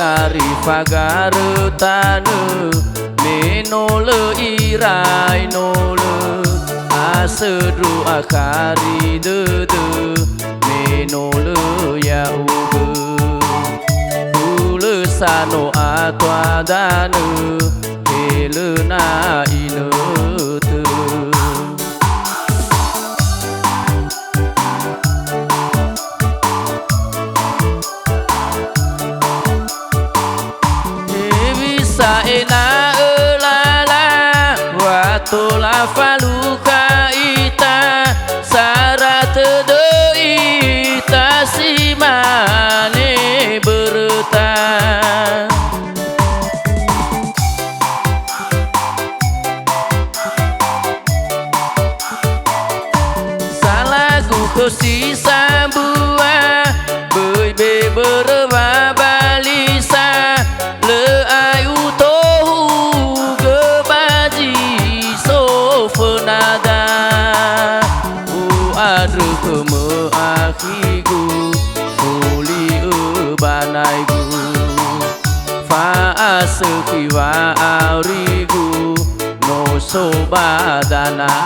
akari fagarutanu menole irai nole asedru akari dede menole ya uge ulesano atwadanu helena iletu saena elala watola faluka ita sarat deui tasimane berta salagu kosi sambua beuy be berwa balisa le ayu tohu gebaji sofenada u adru keme akigu uli banaigu fa asekiwa aurigu no sobadanau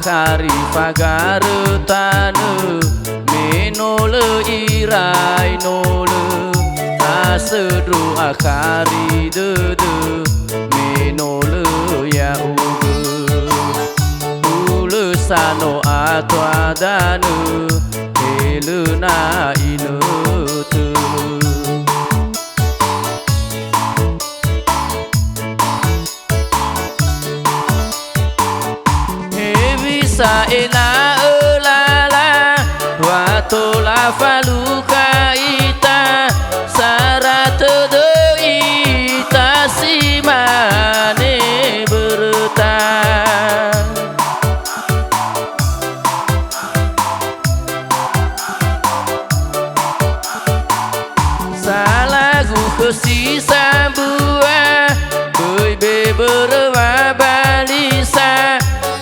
akari fagarutanu menole irai nole asedru akari dede menole ya uge ulesano atwadanu helena iletu saena elala watola faluka ita sarat deui tasimane berta salagu kosi sambua beuy be berwa balisa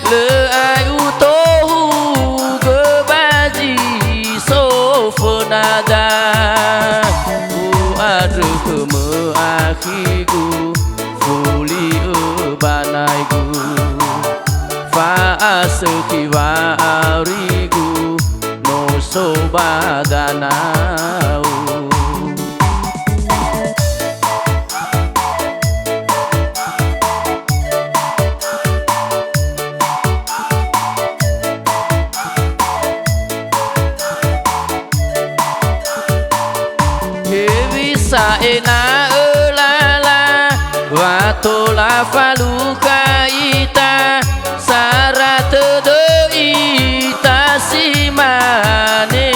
le ayu tohu gebaji sofenada u adru keme akigu fuli banaigu fa asekiwa aurigu no sobadanau saena elala watola faluka ita sarat deui tasimane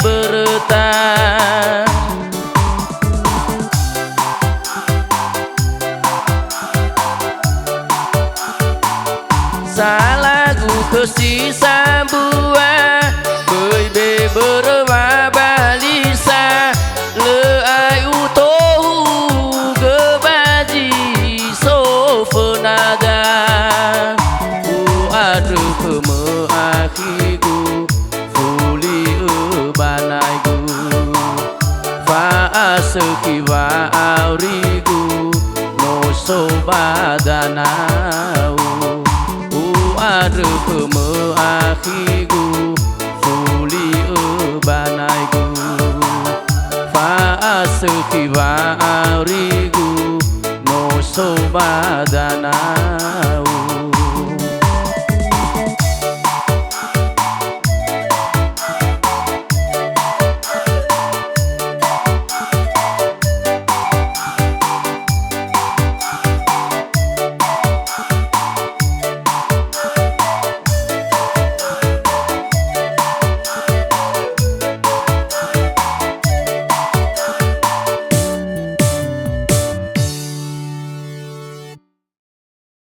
berta salagu kosi sambua beuy be berwa balisa le ayu tohu gebaji sofenada u adru keme akigu fuli banaigu fa asekiwa aurigu no sobadanau u adru keme akigu fuli banaigu asekiwa aurigu no sobadanau